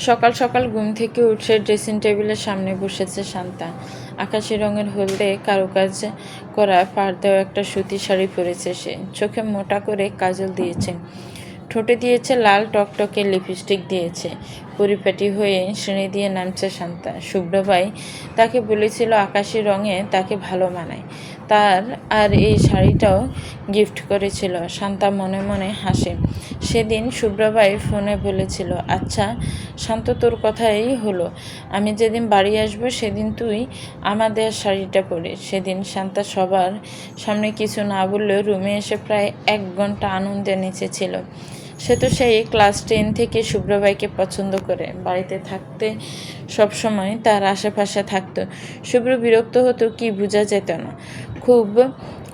সকাল সকাল ঘুম থেকে উঠে ড্রেসিং টেবিলের সামনে বসেছে শান্তা। আকাশি রঙের হলদে কারুকাজ করা পাড় দেওয়া একটা সুতির শাড়ি পরেছে সে। চোখে মোটা করে কাজল দিয়েছে, ঠোঁটে দিয়েছে লাল টকটকে লিপস্টিক দিয়েছে। পরিপাটি হয়ে সিঁড়ি দিয়ে নামছে শান্তা। শুভ্রভাই তাকে বলেছিল আকাশি রঙে তাকে ভালো মানায়, তার আর এই শাড়িটাও গিফট করেছিল। শান্তা মনে মনে হাসে। সেদিন শুভ্রভাই ফোনে বলেছিল, আচ্ছা শান্ত, তোর কথাই হলো, আমি যেদিন বাড়ি আসবো সেদিন তুই আমাদের শাড়িটা পরিস। সেদিন শান্তা সবার সামনে কিছু না বললেও রুমে এসে প্রায় 1 ঘন্টা আনন্দে নেচেছিল। সে তো সেই ক্লাস 10 থেকে শুভ্রভাইকে পছন্দ করে, বাড়িতে থাকতে সবসময় তার আশেপাশে থাকতো। শুভ্র বিরক্ত হতো কি বোঝা যেত না, খুব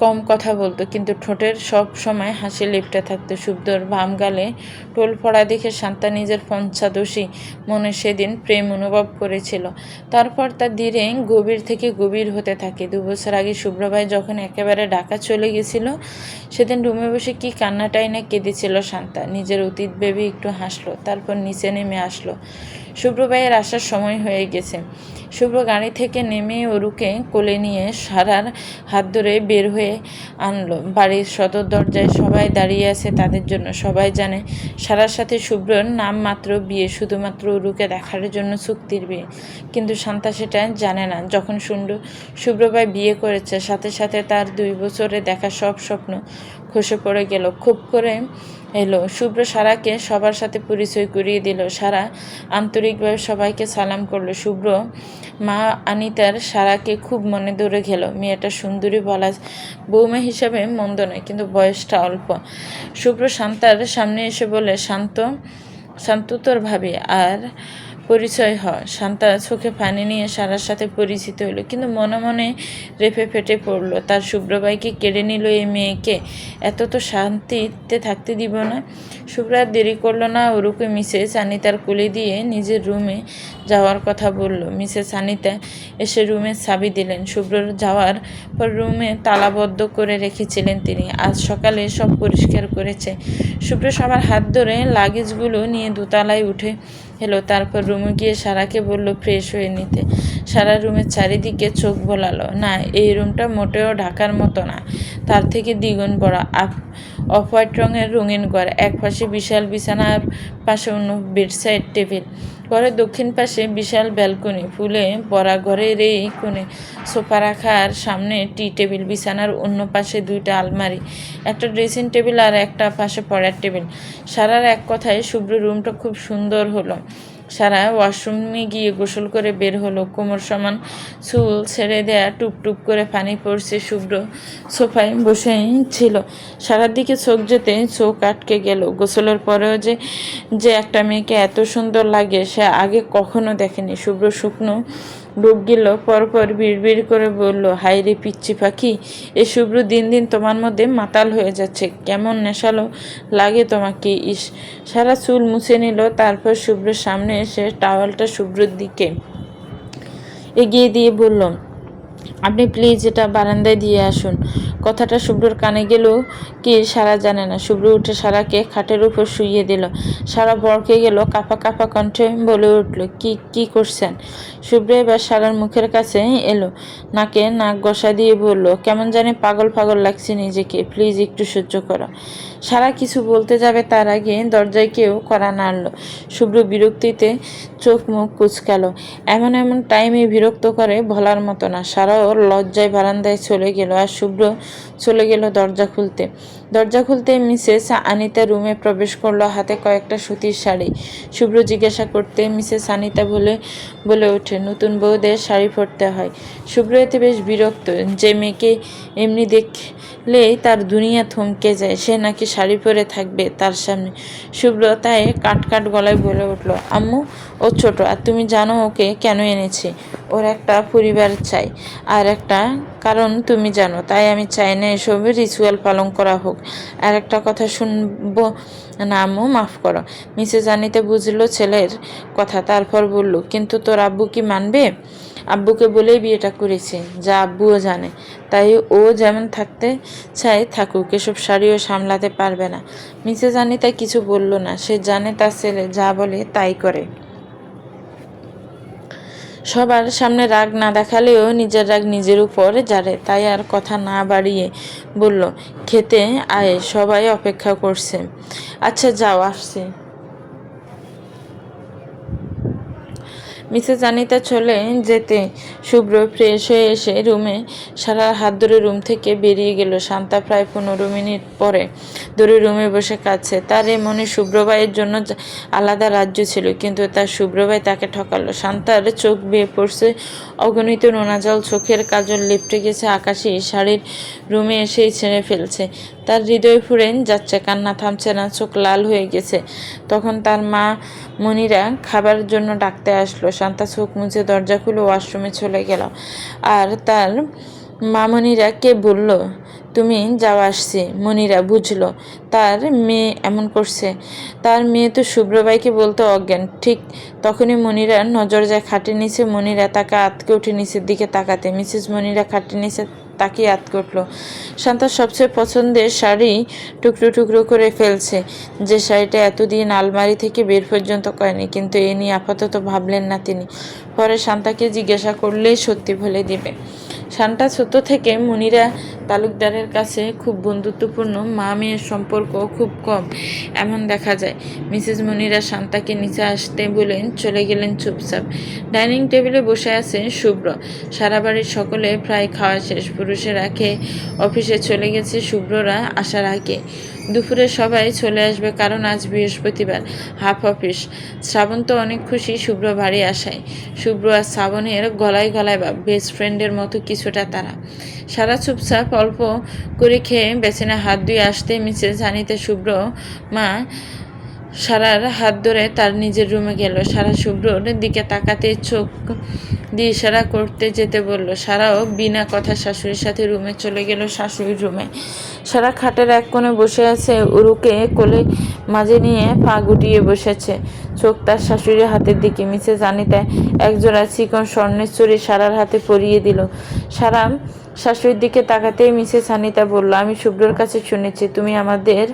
কম কথা বলতো, কিন্তু ঠোঁটের সব সময় হাসি লিপটে থাকতো। শুভ্রর বাম গালে টোল পড়া দেখে শান্তা নিজের পঞ্চাদোষী মনে সেদিন প্রেম অনুভব করেছিল। তারপর তা ধীরে গভীর থেকে গভীর হতে থাকে। 2 বছর আগে শুভ্রভাই যখন একেবারে ঢাকা চলে গেছিল, সেদিন রুমে বসে কি কান্নাটাই না কেঁদেছিল শান্তা। নিজের অতীত ভেবে একটু হাসলো, তারপর নিচে নেমে আসলো। শুভ্রভাইয়ের আসার সময় হয়ে গেছে। শুভ্র গাড়ি থেকে নেমে অরুকে কোলে নিয়ে সারার হাত ধরে বের হয়ে আনলো। বাড়ির সদর দরজায় সবাই দাঁড়িয়ে আছে তাদের জন্য। সবাই জানে সারার সাথে শুভ্রর নাম মাত্র বিয়ে, শুধুমাত্র অরুকে দেখার জন্য চুক্তির বিয়ে, কিন্তু শান্তা সেটা জানে না। যখন শুভ্রভাই বিয়ে করেছে, সাথে সাথে তার 2 বছরে দেখা সব স্বপ্ন খসে পড়ে গেল। খুব করে এলো। শুভ্র সারাকে সবার সাথে পরিচয় করিয়ে দিল। সারা আন্তরিকভাবে সবাইকে সালাম করলো। শুভ্র মা আনিতার সারাকে খুব মনে ধরে গেল। মেয়েটা সুন্দরী, বলা বৌমা হিসাবে মন্দ নয়, কিন্তু বয়সটা অল্প। শুভ্র শান্তার সামনে এসে বলে, শান্ত তোর ভাবি, আর পরিচয় হয়। শান্তা চোখে পানি নিয়ে সারার সাথে পরিচিত হলো, কিন্তু মনে মনে রেফে ফেটে পড়লো। তার শুভ্রভাইকে কেড়ে নিল এই মেয়েকে, এত তো শান্তিতে থাকতে দিব না। শুভ্র আর দেরি করলো না, ওরুকে মিসেস আনিতার কোলে দিয়ে নিজের রুমে যাওয়ার কথা বলল। মিসেস আনিতা এসে রুমের চাবি দিলেন। শুভ্রর যাওয়ার পর রুমে তালাবদ্ধ করে রেখেছিলেন তিনি। আজ সকালে সব পরিষ্কার করেছে। শুভ্র সবার হাত ধরে লাগেজগুলো নিয়ে দোতলায় উঠে এলো। তারপর রুমে গিয়ে সারাকে বলল ফ্রেশ হয়ে নিতে। সারা রুমের চারিদিকে চোখ বোলালো। না, এই রুমটা মোটেও ঢাকার মতো না, তার থেকে দ্বিগুণ বড়। অফ হোয়াইট রঙের রঙিন ঘর, এক পাশে বিশাল বিছানার পাশে অন্য বেডসাইড টেবিল। ঘরের দক্ষিণ পাশে বিশাল ব্যালকনি, ফুলে ভরা। ঘরের এই কোণে সোফা রাখা, আর সামনে টি টেবিল। বিছানার অন্য পাশে 2টা আলমারি, একটা ড্রেসিং টেবিল আর একটা পাশে পড়ার টেবিল। সারার এক কথায় শুভ্র রুমটা খুব সুন্দর হলো। সারা ওয়াশরুমে গিয়ে গোসল করে বের হলো। কোমর সমান চুল ছেড়ে দেয়া, টুপ টুপ করে পানি পড়ছে। শুভ্র সোফায় বসেই ছিল। সারার দিকে চোখ যেতে চোখ আটকে গেল। গোসলের পরেও যে একটা মেয়েকে এত সুন্দর লাগে সে আগে কখনো দেখেনি। শুভ্র শুকনো ডুব গেল, পরপর বিড়বিড় করে বলল, হাই রে পিচ্ছি পাখি, এ শুভ্র দিন দিন তোমার মধ্যে মাতাল হয়ে যাচ্ছে, কেমন নেশালো লাগে তোমাকে। ইস। সারা চুল মুছে নিল, তারপর শুভ্রের সামনে এসে টাওয়ালটা শুভ্রর দিকে এগিয়ে দিয়ে বলল, আপনি প্লিজ এটা বারান্দায় দিয়ে আসুন। কথাটা শুভ্রর কানে গেল কি সারা জানে না। শুভ্র উঠে সারাকে খাটের উপর শুইয়ে দিল। সারা বরকে গেল, কাঁপা কাঁপা কণ্ঠে বলে উঠল, কি করছেন? শুভ্র এবার সারার মুখের কাছে এলো, নাকে নাক ঘষা দিয়ে বলল, কেমন জানি পাগল পাগল লাগছে নিজেকে, প্লিজ একটু সহ্য করো। সারা কিছু বলতে যাবে তার আগে দরজায় কেউ কড়া নাড়ল। শুভ্র বিরক্তিতে চোখ মুখ কুচকালো। এমন টাইমে বিরক্ত করে বলার মতো না। সারাও লজ্জায় বারান্দায় চলে গেল, আর শুভ্র চলে গেল দরজা খুলতে মিসেস আনিতা রুমে প্রবেশ করলো, হাতে কয়েকটা সুতির শাড়ি। শুভ্র জিজ্ঞাসা করতে মিসেস আনিতা বলে ওঠে, নতুন বউদের শাড়ি পরতে হয়। শুভ্র এতে বেশ বিরক্ত। যে মেয়েকে এমনি দেখলেই তার দুনিয়া থমকে যায়, সে নাকি শাড়ি পরে থাকবে তার সামনে। শুভ্র তাই কাট গলায় বলে উঠল, আম্মু ও ছোট, আর তুমি জানো ওকে কেন এনেছি? ওর একটা পরিবার চাই, আর একটা কারণ তুমি জানো, তাই আমি চাই না এসব রিচুয়াল পালন করা হোক। আর একটা কথা শুনবো না আম্মু, মাফ করো। মিসেস আনিতা বুঝলো ছেলের কথা, তারপর বলল, কিন্তু তোর আব্বু কি মানবে? আব্বুকে বলেই বিয়েটা করেছি, যা আব্বুও জানে, তাই ও যেমন থাকতে চায় থাকুক, এসব শাড়িও সামলাতে পারবে না। মিসেস আনিতা কিছু বলল না, সে জানে তার ছেলে যা বলে তাই করে। সবার সামনে রাগ না দেখালেও নিজের রাগ নিজের উপর ঝাড়ে। তাই আর কথা না বাড়িয়ে বলল, খেতে আয়, সবাই অপেক্ষা করছে। আচ্ছা যাও, আসছি। মিসেস অনিতা চলে যেতে শুভ্র ফ্রেশ হয়ে এসে রুমে সারার হাত ধরে রুম থেকে বেরিয়ে গেল। শান্তা প্রায় 15 মিনিট পরে ধরে রুমে বসে কাঁদছে। তার এ মনে শুভ্রভাইয়ের জন্য আলাদা রাজ্য ছিল, কিন্তু তার শুভ্রভাই তাকে ঠকালো। শান্তার চোখ বেয়ে পড়ছে অগণিত নোনা জল, চোখের কাজল লিপটে গেছে আকাশি শাড়ির রুমে এসেই ছেড়ে ফেলছে। তার হৃদয় ফুঁড়ে যাচ্ছে, কান্না থামছে না, চোখ লাল হয়ে গেছে। তখন তার মা মনিরা খাবার জন্য ডাকতে আসলো। শান্তা চোখ মুছে দরজা খুলে ওয়াশরুমে চলে গেল। আর তার মামনিরা কে বলল, তুমি যাও, আসছি। মনিরা বুঝলো তার মেয়ে এমন করছে। তার মেয়ে তো শুভ্রভাইকে বলতে অজ্ঞান। ঠিক তখনই মনিরার নজর যায় খাটের নিচে। মনিরা তাকে আতকে উঠে নিচের দিকে তাকাতে মিসেস মনিরা খাটের নিচে তাকিয়ে আতকে উঠল। শান্তার সবচেয়ে পছন্দের শাড়ি টুকরো টুকরো করে ফেলছে, যে শাড়িটা এতদিন আলমারি থেকে বের পর্যন্ত করেনি। কিন্তু এ নিয়ে আপাতত ভাবলেন না তিনি। পরে শান্তাকে জিজ্ঞাসা করলেই সত্যি বলে দিবে। শান্তা ছোট থেকে মনিরা তালুকদারের কাছে খুব বন্ধুত্বপূর্ণ, মা মেয়ের সম্পর্ক খুব কম এমন দেখা যায়। মিসেস মনিরা শান্তাকে নিচে আসতে বলেন, চলে গেলেন চুপচাপ। ডাইনিং টেবিলে বসে আছেন শুভ্র। সারা বাড়ির সকলে প্রায় খাওয়া শেষ। পুরুষেরা খেয়ে অফিসে চলে গেছে শুভ্ররা আসার আগে। দুপুরে সবাই চলে আসবে, কারণ আজ বৃহস্পতিবার, হাফ অফিস। শ্রাবণ তো অনেক খুশি শুভ্র বাড়ি আসায়। শুভ্র আর শ্রাবণের গলায় গলায় বা বেস্ট ফ্রেন্ডের মতো কিছুটা তারা। সারা চুপচাপ অল্প করে খেয়ে বেসিনে হাত ধুয়ে আসতে মিসেস অনিতা শুভ্র মা সারার হাত ধরে তার নিজের রুমে গেল। সারা শুভ্রর দিকে তাকাতে চোখ দিয়ে ইশারা করতে যেতে বলল। সারাও বিনা কথা শাশুড়ির সাথে রুমে চলে গেল। শাশুড়ির রুমে সারা খাটের এক কোণে বসে আছে, উরুকে কোলে মাঝে নিয়ে পা গুটিয়ে বসেছে, চোখ তার শাশুড়ির হাতের দিকে। মিসেস অনিতা একজোড়া চিকন স্বর্ণের চুড়ি সারার হাতে পরিয়ে দিল। সারা শাশুড়ির দিকে তাকাতেই মিসেস অনিতা বলল, আমি শুভ্রর কাছে শুনেছি তুমি আমাদের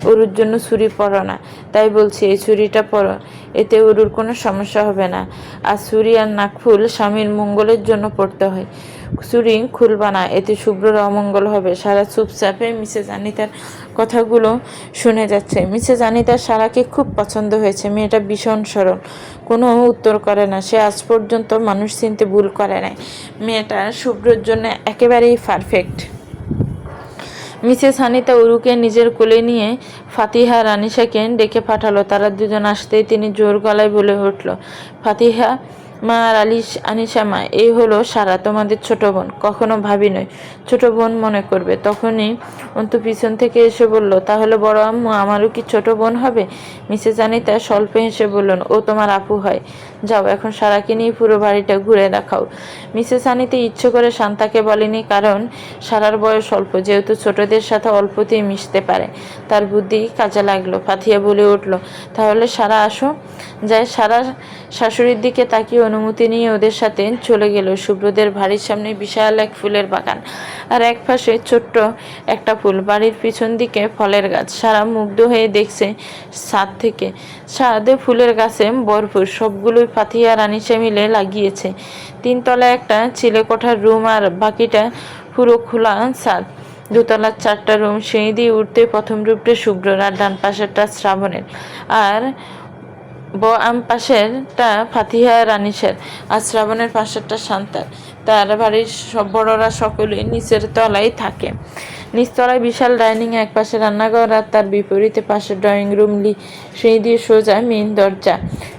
অরুর জন্য চুড়ি পরো না, তাই বলছি এই চুড়িটা পরো, এতে অরুর কোনো সমস্যা হবে না। আর চুড়ি আর নাকফুল স্বামীর মঙ্গলের জন্য পড়তে হয়, চুড়ি খুলবা না, এতে শুভ্রর অমঙ্গল হবে। সারা চুপচাপে মিসেস অনিতার কথাগুলো শুনে যাচ্ছে। মিসেস অনিতার সারাকে খুব পছন্দ হয়েছে। মেয়েটা ভীষণ সরল, কোনো উত্তর করে না। সে আজ পর্যন্ত মানুষ চিনতে ভুল করে নাই। মেয়েটা শুভ্রর জন্য একেবারেই পারফেক্ট। মিসেস অনিতা উরুকে নিজের কোলে নিয়ে ফাতিহা আর আনিশাকে ডেকে পাঠালো। তারা দুজন আসতেই তিনি জোর গলায় বলে উঠল, ফাতিহা মা আর আনিশা মা, এই হলো সারা, তোমাদের ছোট বোন। কখনো ভাবি নয় ছোট বোন মনে করবে। তখনই অন্তু পিছন থেকে এসে বলল, তাহলে বড় আম্মু আমারও কি ছোট বোন হবে? মিসেস অনিতা স্বল্প হেসে বললেন, ও তোমার আপু হয়। যাও এখন সারাকে নিয়ে পুরো বাড়িটা ঘুরে দেখাও। মিসেস অনিতা ইচ্ছে করে শান্তাকে বলেনি, কারণ সারার বয়স অল্প, যেহেতু ছোটদের সাথে অল্পতেই মিশতে পারে। তার বুদ্ধি কাজে লাগলো। ফাতিহা বলে উঠল, তাহলে সারা আসো। যায় সারা শাশুড়ির দিকে তাকিয়ে অনুমতি নিয়ে ওদের সাথে চলে গেল। শুভ্রদের বাড়ির সামনে বিশাল এক ফুলের বাগান, আর এক পাশে ছোট্ট একটা ফুল, বাড়ির পিছন দিকে ফলের গাছ। সারা মুগ্ধ হয়ে দেখছে ছাদ থেকে। ছাদে ফুলের গাছে ভরপুর, সবগুলোই ফাতিহা আর আনিশা মিলে লাগিয়েছে। 3তলায় একটা চিলেকোঠার রুম, আর বাকিটা পুরো খোলা ছাদ। দোতলার 4টা রুম। সিঁড়ি দিয়ে উঠতে প্রথম রূপটা শুভ্রর, আর ডান পাশেরটা শ্রাবণের, আর আম পাশেরটা ফাতিহা রানিসের, আর শ্রাবণের পাশেরটা শান্তার। তার বাড়ির সব বড়রা সকলেই নিচের তলায় থাকে। নিচতলায় বিশাল ডাইনিং, এক পাশে রান্নাঘর, আর তার বিপরীতে পাশে ড্রয়িং রুম, সেই দিয়ে সোজা মেইন দরজা।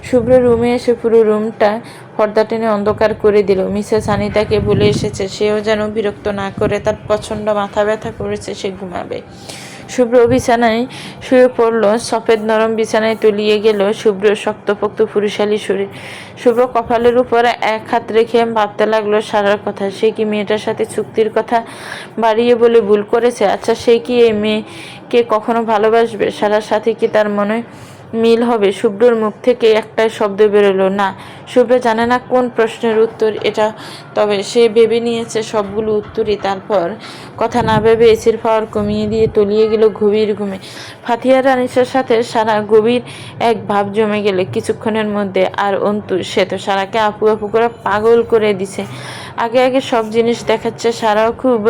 শুভ্র রুমে এসে পুরো রুমটা পর্দা টেনে অন্ধকার করে দিল। মিসেস অনিতাকে বলে এসেছে সেও যেন বিরক্ত না করে, তার প্রচণ্ড মাথা ব্যথা করেছে, সে ঘুমাবে। শুভ্র বিছানায় শুয়ে পড়ল। সফেদ নরম বিছানায় তলিয়ে গেল শুভ্র শক্তপোক্ত পুরুষালী শরীর। শুভ্র কপালের উপর এক হাত রেখে ভাবতে লাগলো সারার কথা। সে কি মেয়েটার সাথে চুক্তির কথা বাড়িয়ে বলে ভুল করেছে? আচ্ছা, সে কি এই মেয়েকে কখনো ভালোবাসবে? সারার সাথে কি তার মনে মিল হবে। শুভ্রর মুখ থেকে একটাই শব্দ বেরোলো, না। শুভ্র জানে না কোন প্রশ্নের উত্তর এটা, তবে সে ভেবে নিয়েছে সবগুলো উত্তরই। তারপর কথা না ভেবে এসির পাওয়ার কমিয়ে দিয়ে তলিয়ে গেল গভীর ঘুমে। ফাতিহা রানিসার সাথে সারা গভীর এক ভাব জমে গেল কিছুক্ষণের মধ্যে। আর অন্তু, সে তো সারাকে আপু আপু করে পাগল করে দিছে। আগে আগে সব জিনিস দেখাচ্ছে। সারাও খুব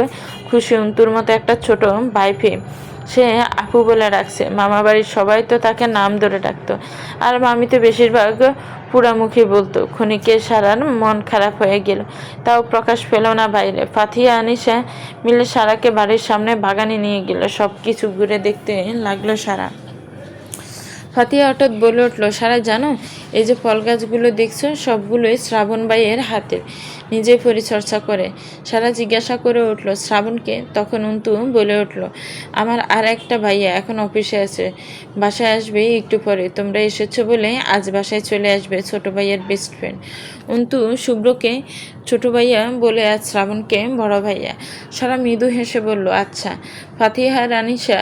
খুশি অন্তুর মতো একটা ছোট ভাই পেয়ে। সে আপু বলে ডাকছে। মামা বাড়ির সবাই তো তাকে নাম ধরে ডাকতো, আর মামি তো বেশিরভাগ পুরামুখী বলতো। ক্ষণিকে সারার মন খারাপ হয়ে গেল, তাও প্রকাশ পেল না বাইরে। ফাতিহা আনিসা মিলে সারাকে বাড়ির সামনে বাগানে নিয়ে গেল। সব কিছু ঘুরে দেখতে লাগলো সারা। ফাতিহা হঠাৎ বলে উঠল, সারা জানো, এই যে ফল গাছগুলো দেখছো সবগুলোই শ্রাবণ ভাইয়ের হাতের, নিজে পরিচর্যা করে। সারা জিজ্ঞাসা করে উঠল, শ্রাবণকে? তখন অন্তু বলে উঠল, আমার আর একটা ভাইয়া এখন অফিসে আছে, বাসায় আসবে একটু পরে। তোমরা এসেছো বলে আজ বাসায় চলে আসবে ছোট ভাইয়ার বেস্ট ফ্রেন্ড। অন্তু শুভ্রকে ছোট ভাইয়া বলে আজ শ্রাবণকে বড় ভাইয়া। সারা মৃদু হেসে বলল, আচ্ছা। ফাতিহা রানিসা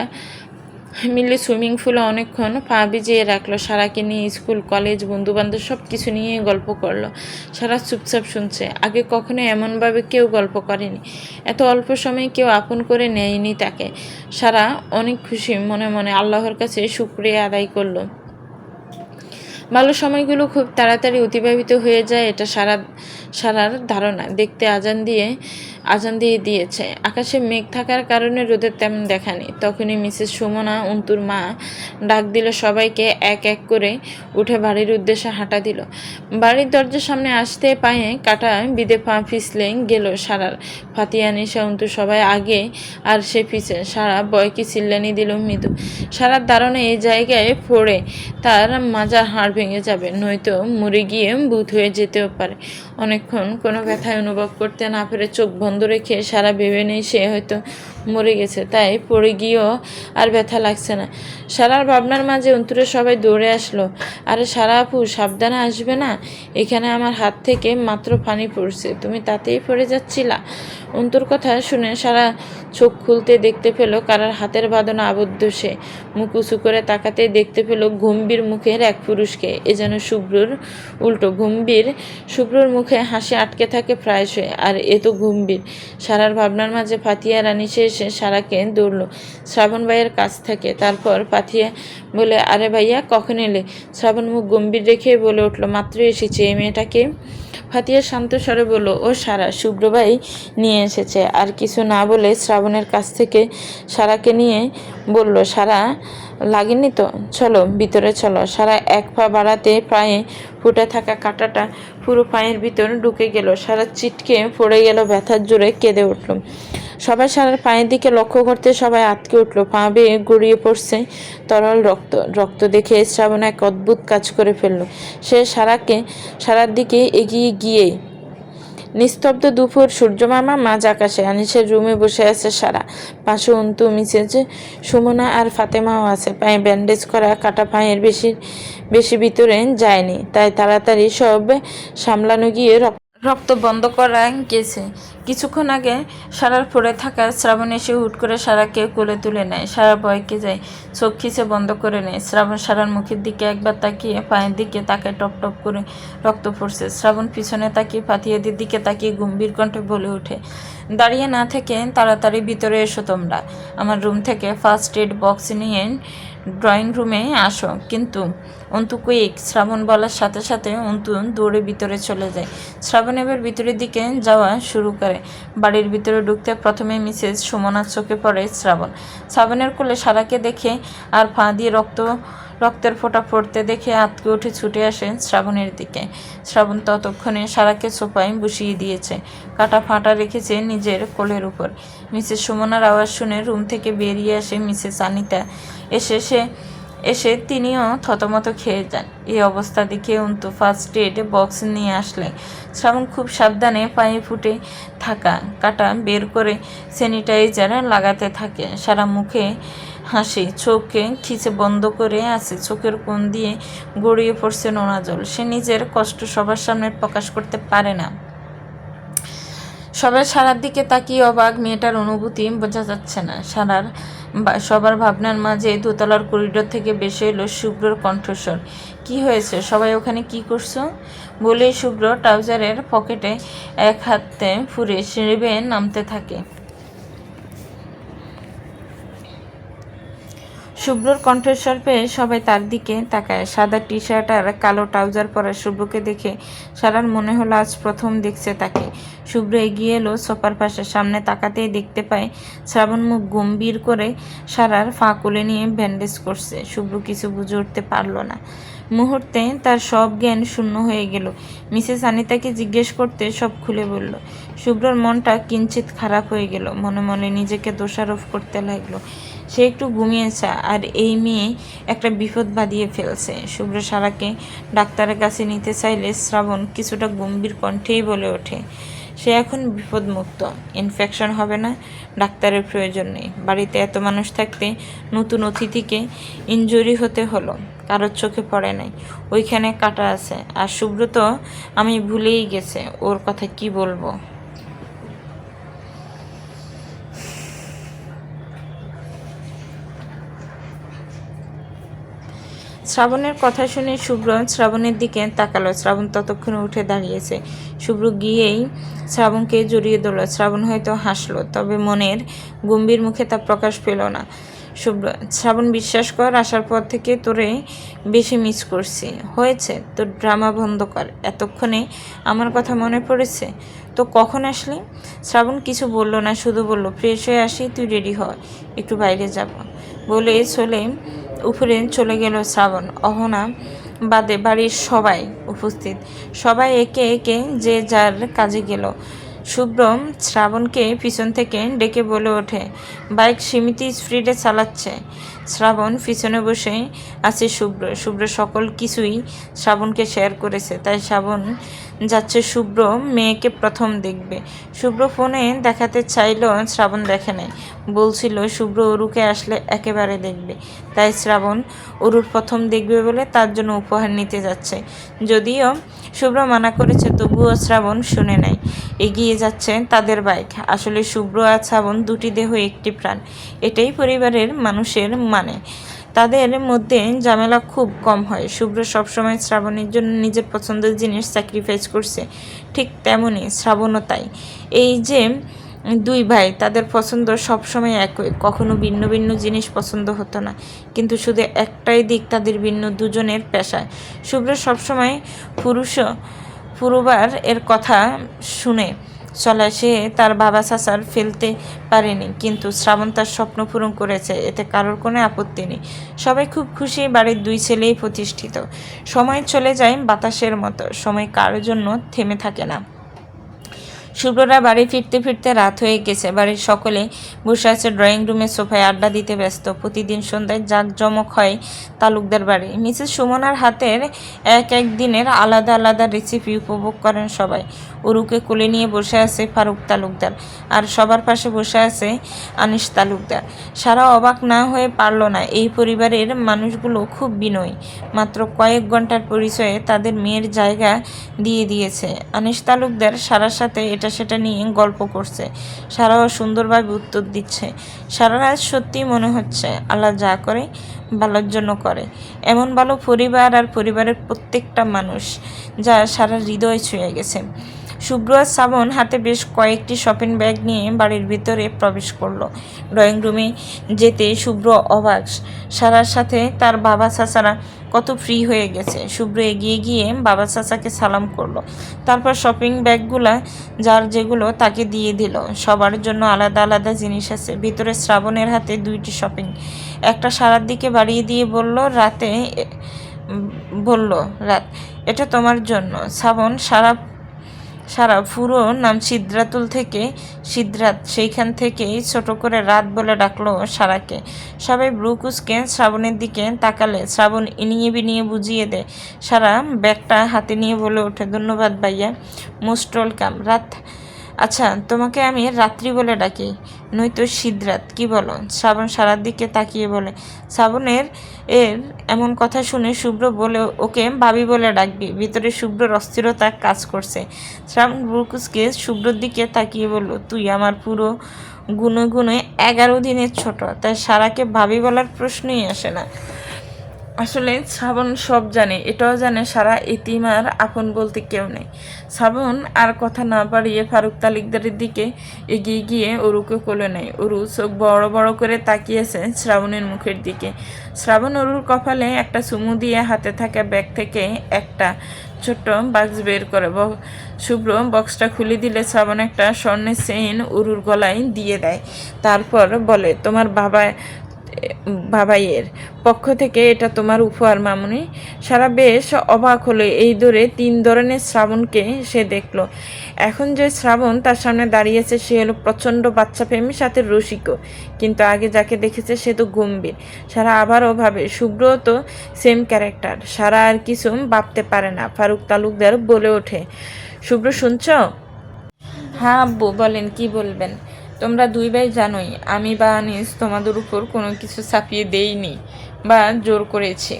মিলে সুইমিং পুলে অনেকক্ষণ পা ভিজিয়ে রাখলো। সারাকে নিয়ে স্কুল, কলেজ, বন্ধুবান্ধব সব কিছু নিয়ে গল্প করলো। সারা চুপচাপ শুনছে। আগে কখনো এমনভাবে কেউ গল্প করেনি, এত অল্প সময়ে কেউ আপন করে নেয়নি তাকে। সারা অনেক খুশি মনে মনে, আল্লাহর কাছে শুকরিয়া আদায় করলো। ভালো সময়গুলো খুব তাড়াতাড়ি অতিবাহিত হয়ে যায়, এটা সারার ধারণা। দেখতে আজান দিয়ে দিয়েছে। আকাশে মেঘ থাকার কারণে রোদের তেমন দেখা নেই। তখনই মিসেস সুমনা, অন্তুর মা, ডাক দিল সবাইকে। এক এক করে উঠে বাড়ির উদ্দেশ্যে হাঁটা দিল। বাড়ির দরজার সামনে আসতে পায়ে কাটা বিদে পা পিছলে গেল সারার। ফাতিহা, নিশা, অন্তু সবাই আগে আর সে পিছে। সারা বয়কি চিল্লানি দিল মৃদু। সারার ধারণা এই জায়গায় পড়ে তার মাজার হাড় ভেঙে যাবে, নয়তো মরে গিয়ে ভূত হয়ে যেতেও পারে। অনেকক্ষণ কোনো ব্যথায় অনুভব করতে না পেরে চোখ বন্ধ রেখে সারা ভেবে নেই সে হয়তো মরে গেছে, তাই পড়ে গিয়েও আর ব্যথা লাগছে না। সারার ভাবনার মাঝে অন্তরে সবাই দৌড়ে আসলো। আরে সারা আপু, সাবধানে আসবে না, এখানে আমার হাত থেকে মাত্র পানি পড়ছে, তুমি তাতেই পড়ে যাচ্ছিলা। অন্তর কথা শুনে সারা চোখ খুলতে দেখতে পেল কারার হাতের বাঁধনে আবদ্ধ সে। মুখ উঁচু করে তাকাতে দেখতে পেল গম্ভীর মুখের এক পুরুষকে। এ যেন শুভ্রর উল্টো। শুভ্রর মুখে হাসি আটকে থাকে প্রায়শই, আর এ তো গম্ভীর। সারার ভাবনার মাঝে ফাতিহা রানিসা এসে সারাকে দৌড়ল শ্রাবণ ভাইয়ের কাছ থেকে। তারপর ফাতিহা বলে, আরে ভাইয়া কখন এলে? শ্রাবণ মুখ গম্ভীর রেখে বলে উঠল, মাত্র এসেছে। এই মেয়েটাকে? ফাতিহা শান্ত স্বরে বলল, ও সারা, শুভ্র ভাই নিয়ে এসেছে। আর কিছু না বলে শ্রাবণের কাছ থেকে সারাকে নিয়ে বলল, সারা লাগেনি তো? চলো ভিতরে চলো। সারা এক পা বাড়াতে পায়ে ফুটে থাকা কাঁটাটা পুরো পায়ের ভিতর ঢুকে গেল। সারা চিটকে পড়ে গেল, ব্যথার জোরে কেঁদে উঠল। সবাই সারার পায়ের দিকে লক্ষ্য করতে সবাই আটকে উঠল। পা বেয়ে গড়িয়ে পড়ছে তরল রক্ত দেখে শ্রাবণ এক অদ্ভুত কাজ করে ফেলল। সে সারার দিকে এগিয়ে গিয়ে, নিস্তব্ধ দুপুর, সূর্যমামা মাঝ আকাশে। আনিসের রুমে বসে আছে সারা, পাশে অন্তু, মিসেস সুমনা আর ফাতেমাও আছে। পায়ে ব্যান্ডেজ করা, কাটা পায়ের বেশি ভিতরে যায়নি, তাই তাড়াতাড়ি সব সামলানো গিয়ে রক্ত বন্ধ করা গেছে। কিছুক্ষণ আগে সারার পড়ে থাকা শ্রাবণ এসে হুট করে সারাকে কোলে তুলে নেয়। সারা ভয়কে যায়, চোখ খিচে বন্ধ করে নেয়। শ্রাবণ সারার মুখের দিকে একবার তাকিয়ে পায়ের দিকে তাকায়, টপ টপ করে রক্ত পড়ছে। শ্রাবণ পিছনে তাকিয়ে ফাতিহাদের দিকে তাকিয়ে গম্ভীর কণ্ঠে বলে ওঠে, দাঁড়িয়ে না থেকে তাড়াতাড়ি ভিতরে এসো তোমরা। আমার রুম থেকে ফার্স্ট এড বক্স নিয়ে ড্রয়িং রুমে আসো। কিন্তু অন্তু কুইক, শ্রাবণ বলার সাথে সাথে অন্তু দৌড়ে ভিতরে চলে যায়। শ্রাবণ এবার ভিতরের দিকে যাওয়া শুরু করে। বাড়ির ভিতরে ঢুকতে প্রথমে মিসেস সুমনার চোখে পড়ে শ্রাবণের কোলে সারাকে দেখে আর পা দিয়ে রক্তের ফোঁটা পড়তে দেখে আতকে উঠে ছুটে আসেন শ্রাবণের দিকে। শ্রাবণ ততক্ষণে সারাকে সোফায় বসিয়ে দিয়েছে, কাটা ফাঁটা রেখেছে নিজের কোলের উপর। মিসেস সুমনার আওয়াজ শুনে রুম থেকে বেরিয়ে আসে মিসেস আনিতা। এসে তিনিও থতমত খেয়ে যান। এই অবস্থা দেখে অন্তু ফার্স্ট এড বক্স নিয়ে আসলে শ্রাবণ খুব সাবধানে পায়ে ফুটে থাকা কাটা বের করে স্যানিটাইজার লাগাতে থাকে। সারা মুখে হাসি, চোখে খিচে বন্ধ করে আছে, চোখের কোণ দিয়ে গড়িয়ে পড়ছে নোনা জল। সে নিজের কষ্ট সবার সামনে প্রকাশ করতে পারে না। সবাই সারার দিকে তাকিয়ে অবাক, মেয়েটার অনুভূতি বোঝা যাচ্ছে না। সবার ভাবনার মাঝে দোতলার করিডোর থেকে বেশি এলো শুভ্রর কণ্ঠস্বর। কি হয়েছে? সবাই ওখানে কি করছো? বলেই শুভ্র ট্রাউজারের পকেটে এক হাতে ফুরে সিঁড়ি বেয়ে নামতে থাকে। শুভ্রর কণ্ঠস্বর পেয়ে সবাই তার দিকে তাকায়। সাদা টি শার্ট আর কালো ট্রাউজার পরা শুভ্রকে দেখে সারার মনে হলো আজ প্রথম দেখছে তাকে। শুভ্র এগিয়ে এলো সোফার পাশে। সামনে তাকাতেই দেখতে পায় শ্রাবণ মুখ গম্ভীর করে সারার ফাঁ কোলে নিয়ে ব্যান্ডেজ করছে। শুভ্র কিছু বুঝে উঠতে পারল না। মুহূর্তে তার সব জ্ঞান শূন্য হয়ে গেল। মিসেস আনিতাকে জিজ্ঞেস করতে সব খুলে বলল। শুভ্রর মনটা কিঞ্চিত খারাপ হয়ে গেল। মনে মনে নিজেকে দোষারোপ করতে লাগলো। সে একটু ঘুমিয়েছে আর এই মেয়ে একটা বিপদ বাঁধিয়ে ফেলছে। শুভ্র সারাকে ডাক্তারের কাছে নিতে চাইলে শ্রাবণ কিছুটা গম্ভীর কণ্ঠেই বলে ওঠে, সে এখন বিপদমুক্ত, ইনফেকশন হবে না, ডাক্তারের প্রয়োজন নেই। বাড়িতে এত মানুষ থাকতে নতুন অতিথিকে ইনজুরি হতে হলো, কারোর চোখে পড়ে নাই। ওইখানে কাটা আছে। আর শুভ্র তো আমি ভুলেই গেছে, ওর কথা কি বলবো। শ্রাবণের কথা শুনে শুভ্র শ্রাবণের দিকে তাকালো। শ্রাবণ ততক্ষণে উঠে দাঁড়িয়েছে। শুভ্র গিয়েই শ্রাবণকে জড়িয়ে ধরল। শ্রাবণ হয়তো হাসলো, তবে মনের গম্ভীর মুখে তা প্রকাশ পেল না। শ্রাবণ, বিশ্বাস কর, আসার পর থেকে তোরে বেশি মিস করছি। হয়েছে, তোর ড্রামা বন্ধ কর। এতক্ষণে আমার কথা মনে পড়েছে? তো কখন আসলি? শ্রাবণ কিছু বলল না, শুধু বলল, ফ্রেশ হয়ে আসি, তুই রেডি হ, একটু বাইরে যাব। বলে উপরে চলে গেল শ্রাবণ। অহনা বাদে বাড়ির সবাই উপস্থিত। সবাই একে একে যে যার কাজে গেল। শুভ্র শ্রাবণকে পিছন থেকে ডেকে বলে ওঠে, বাইক সীমিত স্পিডে চালাচ্ছে। শ্রাবণ পিছনে বসে আছে শুভ্র সকল কিছুই শ্রাবণকে শেয়ার করেছে, তাই শ্রাবণ যাচ্ছে শুভ্র মেয়েকে প্রথম দেখবে। শুভ্র ফোনে দেখাতে চাইল, শ্রাবণ দেখে নেয়। বলছিল শুভ্র অরুকে আসলে একেবারে দেখবে, তাই শ্রাবণ অরুর প্রথম দেখবে বলে তার জন্য উপহার নিতে যাচ্ছে। যদিও শুভ্র মানা করেছে, তবুও শ্রাবণ শুনে নেয়। এগিয়ে যাচ্ছে তাদের বাইক। আসলে শুভ্র আর শ্রাবণ দুটি দেহ একটি প্রাণ, এটাই পরিবারের মানুষের মানে। তাদের মধ্যে ঝামেলা খুব কম হয়। শুভ্র সবসময় শ্রাবণের জন্য নিজের পছন্দের জিনিস স্যাক্রিফাইস করছে, ঠিক তেমনই শ্রাবণও তাই। এই যে দুই ভাই, তাদের পছন্দ সবসময় একই, কখনো ভিন্ন ভিন্ন জিনিস পছন্দ হতো না, কিন্তু শুধু একটাই দিক তাদের ভিন্ন, দুজনের পেশা। শুভ্র সবসময় পুরুবার এর কথা শুনে চলে, সে তার বাবা চাচার ফেলতে পারেনি, কিন্তু শ্রাবণ তার স্বপ্ন পূরণ করেছে, এতে কারোর কোনো আপত্তি নেই। সবাই খুব খুশি, বাড়ির দুই ছেলেই প্রতিষ্ঠিত। সময় চলে যায় বাতাসের মতো, সময় কারোর জন্য থেমে থাকে না। শুভ্ররা বাড়ি ফিরতে ফিরতে রাত হয়ে গেছে। বাড়ির সকলে বসে আছে ড্রয়িং রুমে, সোফায় আড্ডা দিতে ব্যস্ত। প্রতিদিন সন্ধ্যায় জাঁকজমক হয় তালুকদার বাড়ি। মিসেস সুমনার হাতের এক দিনের আলাদা আলাদা রেসিপি উপভোগ করেন সবাই। অরুকে কোলে নিয়ে বসে আছে ফারুক তালুকদার, আর সবার পাশে বসে আছে আনিস তালুকদার। সারা অবাক না হয়ে পারল না, এই পরিবারের মানুষগুলো খুব বিনয়ী। মাত্র কয়েক ঘন্টার পরিচয়ে তাদের মেয়ের জায়গা দিয়ে দিয়েছে। আনিস তালুকদার সারার সাথে এটা সেটা নিয়ে গল্প করছে, সারাও সুন্দরভাবে উত্তর দিচ্ছে। সারার আজ সত্যিই মনে হচ্ছে আল্লাহ যা করে ভালোর জন্য করে। এমন ভালো পরিবার আর পরিবারের প্রত্যেকটা মানুষ, যা সারার হৃদয় ছুঁয়ে গেছে। শুভ্র আর শ্রাবণ হাতে বেশ কয়েকটি শপিং ব্যাগ নিয়ে বাড়ির ভিতরে প্রবেশ করলো। ড্রয়িং রুমে যেতে শুভ্র অবাক, সারার সাথে তার বাবা চাচারা কত ফ্রি হয়ে গেছে। শুভ্র এগিয়ে গিয়ে বাবা চাচাকে সালাম করলো, তারপর শপিং ব্যাগগুলা যার যেগুলো তাকে দিয়ে দিল। সবার জন্য আলাদা আলাদা জিনিস আছে। ভিতরে শ্রাবণের হাতে দুইটি শপিং, একটা সারার দিকে বাড়িয়ে দিয়ে বলল, রাত, এটা তোমার জন্য। শ্রাবণ সারা পুরো নাম সিদ্ধাতুল থেকে সিদ্ধাত, সেইখান থেকেই ছোট করে রাত বলে ডাকলো সারাকে। সবাই ব্রুকুসকে শ্রাবণের দিকে তাকালে শ্রাবণ ইনিয়ে বিনিয়ে বুঝিয়ে দেয়। সারা ব্যাগটা হাতে নিয়ে বলে ওঠে, ধন্যবাদ ভাইয়া, মোস্ট ওয়েলকাম। রাত, আচ্ছা তোমাকে আমি রাত্রি বলে ডাকি, নয়তো সিদ্ধার্থ। কি বলো? শ্রাবণ সারার দিকে তাকিয়ে বলে। শ্রাবণের এমন কথা শুনে শুভ্র বলে, ওকে ভাবি বলে ডাকবি। ভিতরে শুভ্রর অস্থিরতা কাজ করছে। শ্রাবণ ব্রুকুসকে শুভ্রর দিকে তাকিয়ে বলল, তুই আমার পুরো গুনে গুনে 11 দিনের ছোট, তাই সারাকে ভাবি বলার প্রশ্নই আসে না। আসলে শ্রাবণ সব জানে, এটাও জানে সারা এতিম আর আপন বলতে কেউ নেই। শ্রাবণ আর কথা না বাড়িয়ে ফারুক তালুকদারের দিকে এগিয়ে গিয়ে অরুকে কোলে নেয়। অরু চোখ বড় বড় করে তাকিয়েছে শ্রাবণের মুখের দিকে। শ্রাবণ অরুর কপালে একটা চুমু দিয়ে হাতে থাকা ব্যাগ থেকে একটা ছোট্ট বাক্স বের করে। শুভ্র বক্সটা খুলে দিলে শ্রাবণ একটা স্বর্ণের চেইন অরুর গলায় দিয়ে দেয়। তারপর বলে, তোমার বাবাইয়ের পক্ষ থেকে এটা তোমার উপহার মামুনি। সারা বেশ অবাক হলো এই দূরে 3 ধরনের শ্রাবণকে সে দেখলো। এখন যে শ্রাবণ তার সামনে দাঁড়িয়েছে সে হলো প্রচণ্ড বাচ্চা প্রেমী, সাথে রসিকও। কিন্তু আগে যাকে দেখেছে সে তো গম্ভীর। সারা আবারও ভাবে শুভ্র তো সেম ক্যারেক্টার। সারা আর কিছু ভাবতে পারে না। ফারুক তালুকদার বলে ওঠে, শুভ্র শুনছ? হ্যাঁ আব্বু বলেন, কি বলবেন? তোমরা 2 ভাই জানোই আমি বা আনিস তোমাদের উপর কোনো কিছু চাপিয়ে দেইনি বা জোর করেছি।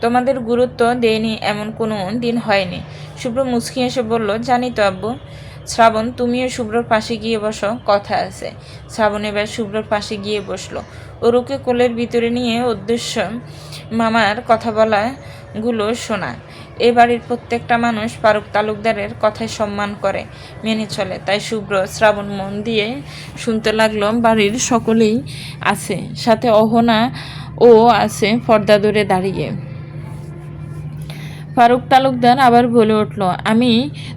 তোমাদের গুরুত্ব দেয়নি এমন কোনো দিন হয়নি। শুভ্র মুচকি এসে বলল, জানি তো আব্বু। শ্রাবণ, তুমিও শুভ্রর পাশে গিয়ে বসো, কথা আছে। শ্রাবণ এবার শুভ্রর পাশে গিয়ে বসলো। ওরুকে কোলের ভিতরে নিয়ে উদ্দেশ্য মামার কথা বলাগুলো শোনা। এ বাড়ির প্রত্যেকটা মানুষ ফারুক তালুকদারের কথায় সম্মান করে, মেনে চলে। তাই শুভ্র শ্রাবণ মন দিয়ে শুনতে লাগলো। বাড়ির সকলেই আছে, সাথে অহনা ও আছে পর্দা ধরে দাঁড়িয়ে। ফারুক তালুকদার আবার বলে উঠল, আমি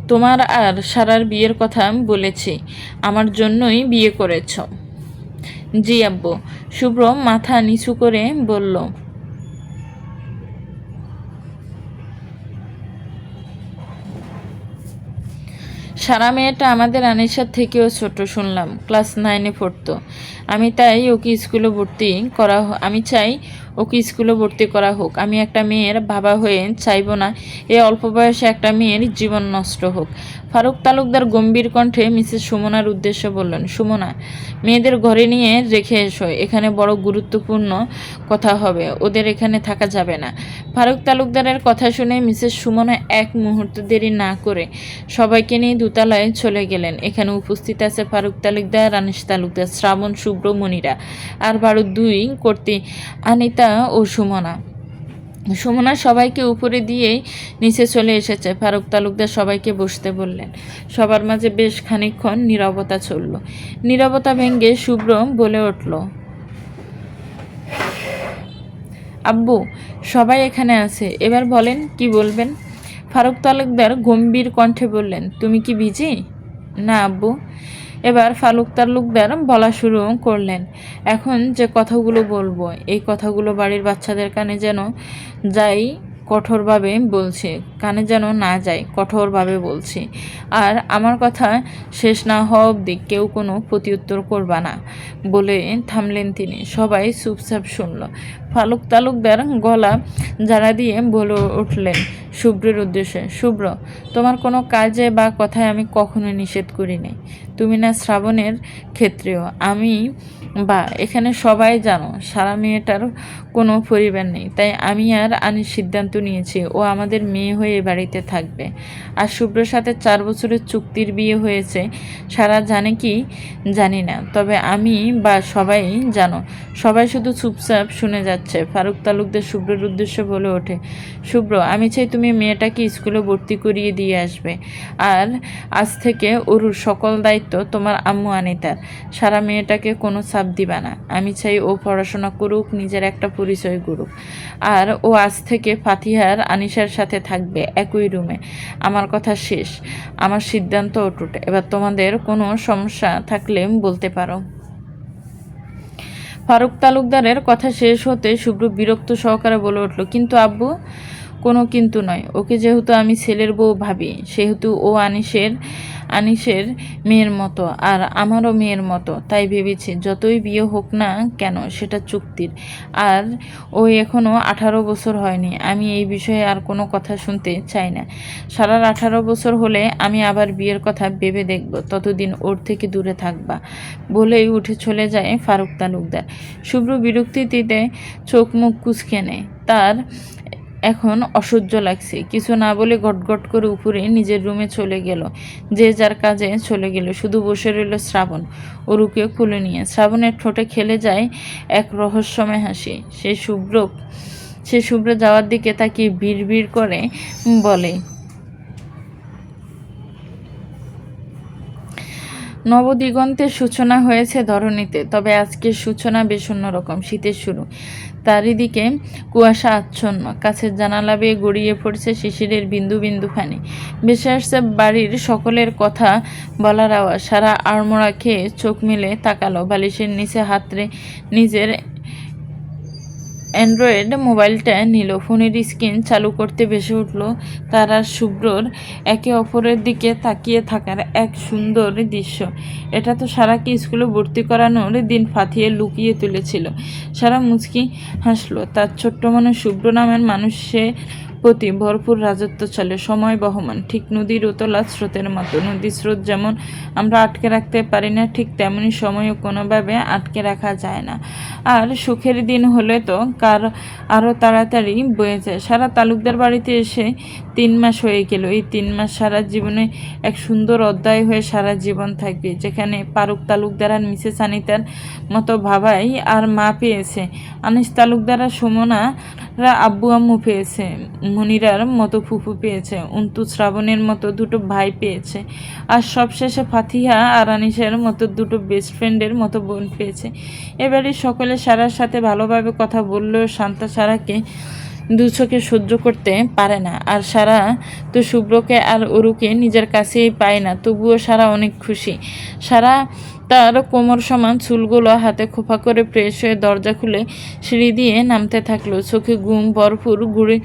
তোমার আর সারার বিয়ের কথা বলেছি, আমার জন্যই বিয়ে করেছ। জি আব্বু। শুভ্র মাথা নিচু করে বলল। সারা মেয়েটা আমাদের আনিশার থেকেও ছোট শুনলাম, ক্লাস 9-এ পড়তো। আমি চাই ওকে স্কুলে ভর্তি করা হোক। আমি একটা মেয়ের বাবা হয়ে চাইব না এই অল্প বয়সে একটা মেয়ের জীবন নষ্ট হোক। ফারুক তালুকদার গম্ভীর কণ্ঠে মিসেস সুমনার উদ্দেশ্যে বললেন, সুমনা, মেয়েদের ঘরে নিয়ে রেখে এসো, এখানে বড় গুরুত্বপূর্ণ কথা হবে, ওদের এখানে থাকা যাবে না। ফারুক তালুকদারের কথা শুনে মিসেস সুমনা এক মুহূর্ত দেরি না করে সবাইকে নিয়ে দোতলায় চলে গেলেন। এখানে উপস্থিত আছে ফারুক তালুকদার, আনিস তালুকদার, শ্রাবণ, শুভ্র, মনিরা আর বারুদ 2 কর্তী আনিতা ও সুমনা। সুমনা সবাইকে উপরে দিয়েই নিচে চলে এসেছে। ফারুক তালুকদার সবাইকে বসতে বললেন। সবার মাঝে বেশ খানিকক্ষণ নীরবতা চলল। নীরবতা ভেঙে শুভ্র বলে উঠল, আব্বু, সবাই এখানে আছে, এবার বলেন কি বলবেন। ফারুক তালুকদার গম্ভীর কণ্ঠে বললেন, তুমি কি বিজি? না আব্বু। এবার ফারুক তালুকদার বলা শুরু করলেন, এখন যে কথাগুলো বলবো এই কথাগুলো বাড়ির বাচ্চাদের কানে যেন যাই কঠোরভাবে বলছি, কানে যেন না যায়, কঠোরভাবে বলছি। আর আমার কথা শেষ না হওয়া অবধি কেউ কোনো প্রত্যুত্তর করবা না বলে থামলেন তিনি। সবাই চুপচাপ শুনল। ফারুক তালুকদার গলা জাড়া দিয়ে বলে উঠলেন শুভ্রের উদ্দেশ্যে, শুভ্র, তোমার কোনো কাজে বা কথায় আমি কখনো নিষেধ করিনি। তুমি না শ্রাবণের ক্ষেত্রেও, আমি বা এখানে সবাই জানো সারা মেয়েটার কোনো পরিবার নেই। তাই আমি আর আনির সিদ্ধান্ত নিয়েছি ও আমাদের মেয়ে হয়ে বাড়িতে থাকবে। আর শুভ্রের সাথে 4 বছরের চুক্তির বিয়ে হয়েছে। সারা জানে কি জানি না, তবে আমি বা সবাই জানো। সবাই শুধু চুপচাপ শুনে যাচ্ছে। ফারুক তালুকদার শুভ্রের উদ্দেশ্যে বলে ওঠে, শুভ্র, আমি চাই তুমি মেয়েটাকে স্কুলে ভর্তি করিয়ে দিয়ে আসবে। আর আজ থেকে ওরুর সকল দায়িত্ব তোমার আম্মু আনিতার। সারা মেয়েটাকে কোনো চাপ দিবা না। আমি চাই ও পড়াশোনা করুক, নিজের একটা পরিচয় গড়ুক। আর ও আজ থেকে ফাতিহার আনিশার সাথে থাকবে একই রুমে। আমার কথা শেষ, আমার সিদ্ধান্ত অটুট। এবার তোমাদের কোনো সমস্যা থাকলে বলতে পারো। ফারুক তালুকদারের কথা শেষ হতে শুভ্র বিরক্ত সহকারে বলে উঠল, কিন্তু আব্বু, কোনো কিন্তু নয়। ওকে যেহেতু আমি ছেলের বউ ভাবি, সেহেতু ও আনিসের মেয়ের মতো আর আমারও মেয়ের মতো, তাই ভেবেছি যতই বিয়ে হোক না কেন সেটা চুক্তির। আর ও এখনও 18 বছর হয়নি। আমি এই বিষয়ে আর কোনো কথা শুনতে চাই না। সারার 18 বছর হলে আমি আবার বিয়ের কথা ভেবে দেখব, ততদিন ওর থেকে দূরে থাকবা, বলেই উঠে চলে যায় ফারুক তালুকদার। শুভ্র বিরক্তিতে চোখ মুখ কুঁচকে নেয়। তার এখন অসহ্য লাগছে। কিছু না বলে গটগট করে উপরে নিজের রুমে চলে গেল। যে যার কাজে চলে গেল। শুধু বসে রইল শ্রাবণ অরুকে কোলে নিয়ে। শ্রাবণের ঠোঁটে খেলে যায় এক রহস্যময় হাসি। সে শুভ্র যাওয়ার দিকে তাকিয়ে বিড়বিড় করে বলে, নবদিগন্তের সূচনা হয়েছে ধরণীতে, তবে আজকের সূচনা বেশ অন্যরকম। শীতের শুরু, চারিদিকে কুয়াশা আচ্ছন্ন। কাছের জানালা বেয়ে গড়িয়ে পড়ছে শিশিরের বিন্দু বিন্দু পানি। ভেসে আসছে বাড়ির সকলের কথা বলার আওয়াজ। সারা আড়মোড়া খেয়ে চোখ মেলে তাকালো। বালিশের নিচে হাতড়ে নিজের অ্যান্ড্রয়েড মোবাইলটা নিল। ফোনের স্ক্রিন চালু করতে ভেসে উঠল তার আর শুভ্রর একে অপরের দিকে তাকিয়ে থাকার এক সুন্দর দৃশ্য। এটা তো সারাকে স্কুলে ভর্তি করানোর দিন ফাতিয়ে লুকিয়ে তুলেছিল। সারা মুচকি হাসলো। তার ছোট্ট মনে শুভ্র নামের মানুষের প্রতি ভরপুর রাজত্ব চলে। সময় বহমান, ঠিক নদীর উতলা স্রোতের মতো। নদীর স্রোত যেমন আমরা আটকে রাখতে পারি না, ঠিক তেমনি সময়ও কোনোভাবে আটকে রাখা যায় না। আর সুখের দিন হলে তো আরও তাড়াতাড়ি বয়ে যায়। সারা তালুকদার বাড়িতে এসে 3 মাস হয়ে গেল। এই 3 মাস সারা জীবনে এক সুন্দর অধ্যায় হয়ে সারা জীবন থাকবে, যেখানে ফারুক তালুকদার আর মিসেস আনিতার মতো ভাবাই আর মা পেয়েছে। আনিস তালুকদার আর সুমনারা আব্বু আম্মু পেয়েছে। মনিরার মতো ফুফু পেয়েছে। অন্তু শ্রাবণের মতো 2টো ভাই পেয়েছে। আর সবশেষে ফাতিহা আর আনিসের মতো 2টো বেস্ট ফ্রেন্ডের মতো বোন পেয়েছে। এবারে সকলে সারার সাথে ভালোভাবে কথা বললেও শান্তা সারাকে দু চোখে সহ্য করতে পারে না। আর সারা তো শুভ্রকে আর অরুকে নিজের কাছেই পায় না। তবুও সারা অনেক খুশি। সারা তার কোমর সমান চুলগুলো হাতে খোপা করে ফ্রেশ হয়ে দরজা খুলে সিঁড়ি দিয়ে নামতে থাকলো। চোখে ঘুম ভরপুর ঘুরে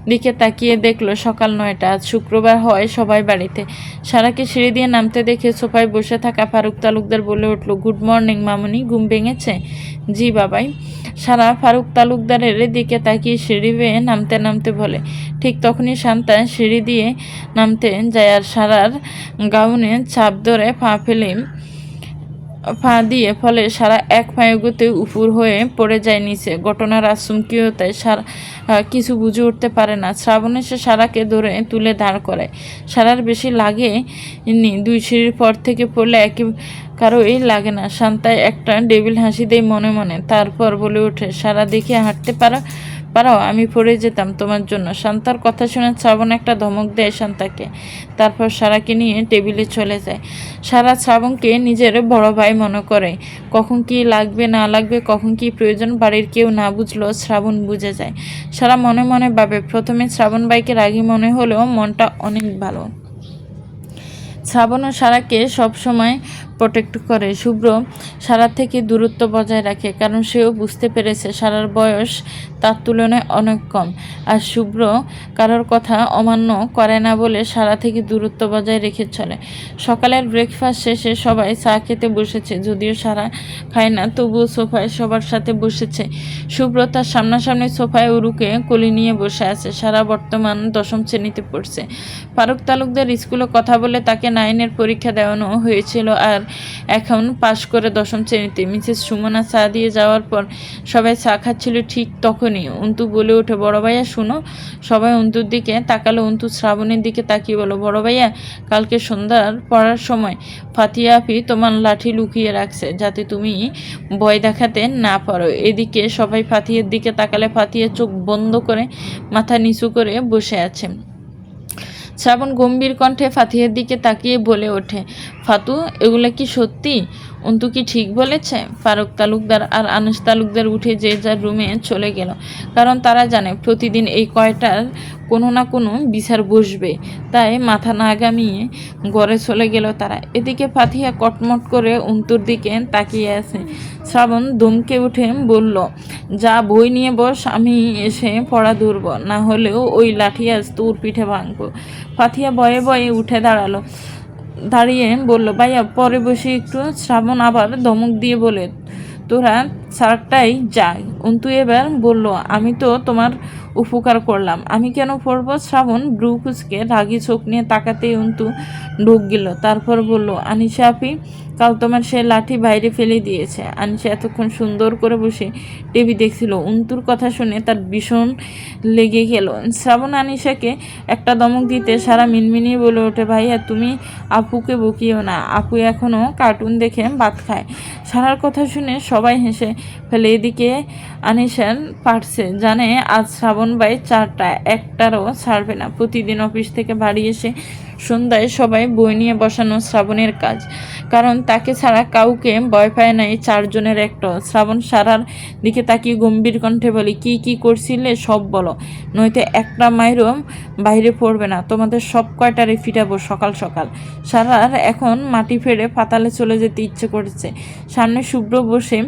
দিকে তাকিয়ে দেখলো সকাল 9টা। আজ শুক্রবার হয় সবাই বাড়িতে। সারাকে সিঁড়ি দিয়ে নামতে দেখে সোফায় বসে থাকা ফারুক তালুকদার বলে উঠল, গুড মর্নিং মামুনি, ঘুম ভেঙেছে? জি বাবাই। সারা ফারুক তালুকদারের দিকে তাকিয়ে সিঁড়ি বেয়ে নামতে নামতে বলে। ঠিক তখনই শান্তা সিঁড়ি দিয়ে নামতে যায় আর সারার গাউনে চাপ ধরে পা দিয়ে ফলে সারা এক পায়ে এগোতে উপর হয়ে পড়ে যায় নিচে। ঘটনার আচমকীয়তায় সারা কিছু বুঝে উঠতে পারে না। শ্রাবণ এসে সারাকে ধরে তুলে দাঁড় করায়। সারার বেশি লাগে নি, 2 সিঁড়ির পর থেকে পড়লে কারোই লাগে না। শান্তায় একটা ডেভিল হাসি দেয় মনে মনে। তারপর বলে ওঠে, সারা দেখে হাঁটতে পারাও, আমি পড়ে যেতাম তোমার জন্য। শান্তার কথা শুনে শ্রাবণ একটা ধমক দেয় শান্তাকে। তারপর সারাকে নিয়ে টেবিলে চলে যায়। সারা শ্রাবণকে নিজের বড় ভাই মনে করে। কখন কি লাগবে না লাগবে, কখন কি প্রয়োজন বাড়ির কেউ না বুঝলেও শ্রাবণ বুঝে যায়। সারা মনে মনে ভাবে, প্রথমে শ্রাবণ ভাইকে রাগী মনে হলেও মনটা অনেক ভালো। শ্রাবণ ও সারাকে সবসময় প্রোটেক্ট করে। শুভ্র সারার থেকে দূরত্ব বজায় রাখে, কারণ সেও বুঝতে পেরেছে সারার বয়স তার তুলনায় অনেক কম। আর শুভ্র কারোর কথা অমান্য করে না বলে সারা থেকে দূরত্ব বজায় রেখে চলে। সকালের ব্রেকফাস্ট শেষে সবাই চা খেতে বসেছে। যদিও সারা খায় না, তবুও সোফায় সবার সাথে বসেছে। শুভ্র তার সামনাসামনি সোফায় অরুকে কোলে নিয়ে বসে আছে। সারা বর্তমান 10ম শ্রেণীতে পড়ছে। ফারুক তালুকদার স্কুলে কথা বলে তাকে 9-এর পরীক্ষা দেওয়ানো হয়েছিল আর এখন পাশ করে 10ম শ্রেণীতে। মিসেস সুমনা চা দিয়ে যাওয়ার পর সবাই চা খাচ্ছিল। ঠিক তখনই অন্তু বলে ওঠে, বড় ভাইয়া শুনো। সবাই অন্তুর দিকে তাকালো। অন্তু শ্রাবণের দিকে তাকিয়ে বলো, বড় ভাইয়া, কালকে সন্ধ্যার পড়ার সময় ফাতিয়া আপি তোমার লাঠি লুকিয়ে রাখছে, যাতে তুমি ভয় দেখাতে না পারো। এদিকে সবাই ফাতিয়ের দিকে তাকালে ফাতিয়া চোখ বন্ধ করে মাথা নিচু করে বসে আছে। শ্রাবণ গম্ভীর কণ্ঠে ফাতিহার দিকে তাকিয়ে বলে ওঠে, ফাতু, এগুলো কি সত্যি? অন্তু কি ঠিক বলেছে? ফারুক তালুকদার আর আনিস তালুকদার উঠে যে যার রুমে চলে গেল, কারণ তারা জানে প্রতিদিন এই কয়টার কোনো না কোনো বিচার বসবে। তাই মাথা না গামিয়ে ঘরে চলে গেল তারা। এদিকে ফাতিহা কটমট করে অন্তুর দিকে তাকিয়ে আছে। শ্রাবণ ধমকে উঠে বলল, যা বই নিয়ে বস, আমি এসে পড়া ধরব, না হলেও ওই লাঠি আজ তোর পিঠে ভাঙবো। ফাতিহা ভয়ে ভয়ে উঠে দাঁড়িয়ে বলল, ভাইয়া পরে বসে একটু। শ্রাবণ আবার ধমক দিয়ে বলে, তোরা সারটাই যায়। অন্তু এবার বলল, আমি তো তোমার উপকার করলাম, আমি কেন পড়বো? শ্রাবণ ব্রু কুচকে রাগি চোখ নিয়ে তাকাতেই অন্তু ঢোক গেল। তারপর বলল, আনিশা আপি, কাল তোমার সে লাঠি বাইরে ফেলে দিয়েছে। আনিশা এতক্ষণ সুন্দর করে বসে টিভি দেখছিল। অন্তুর কথা শুনে তার ভীষণ লেগে গেল। শ্রাবণ আনিশাকে একটা দমক দিতে সারা মিনমিনিয়ে বলে ওঠে, ভাইয়া তুমি আপুকে বকিও না, আপু এখনও কার্টুন দেখে ভাত খায়। সারার কথা শুনে সবাই হেসে ফেলে। এদিকে আনিশার পারছে, জানে আজ শ্রাবণ ভাই চারটা একটারও ছাড়বে না। প্রতিদিন অফিস থেকে বাড়ি এসে সন্ধ্যায় সবাই বই নিয়ে বসানো শ্রাবণের কাজ, কারণ তাকে ছাড়া কাউকে ভয় পায় না এই চারজনের একটা। শ্রাবণ সারার দিকে তাকিয়ে গম্ভীর কণ্ঠে বলে, কি কি করছিলে সব বলো, নয়তো একটা মায়েরও বাইরে পড়বে না, তোমাদের সব কয়টারে ফিটাবো সকাল সকাল। সারার এখন মাটি ফেড়ে পাতালে চলে যেতে ইচ্ছে করেছে। সামনে শুভ্র বসে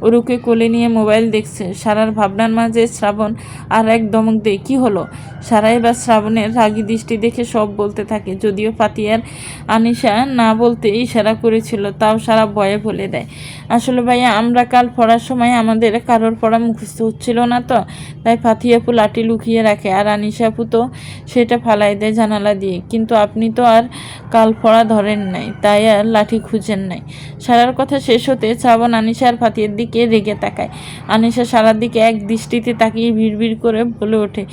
ওরুকে কোলে নিয়ে মোবাইল দেখছে। সারার ভাবনার মাঝে শ্রাবণ আর এক দমক দেয়, কি হলো? সারাই বা শ্রাবণের রাগী দৃষ্টি দেখে সব বলতে থাকে, যদিও ফাতিয়ার আনিশা না বলতে ইশারা করেছিল, তাও সারা ভয়ে বলে দেয়, আসলে ভাইয়া আমরা কাল পড়ার সময় আমাদের কারোর পড়া মুখস্থ হচ্ছিল না তো, তাই ফাতিয়াপু লাঠি লুকিয়ে রাখে, আর আনিশাপু তো সেটা ফালাই দেয় জানালা দিয়ে। কিন্তু আপনি তো আর কাল পড়া ধরেন নাই, তাই আর লাঠি খুঁজেন নাই। সারার কথা শেষ হতে শ্রাবণ আনিশা আর ফাতিয়ার দিকে রেগে তাকায়। আনিশা সারার দিকে এক দৃষ্টিতে তাকিয়ে ভিড় করে বলে ওঠে,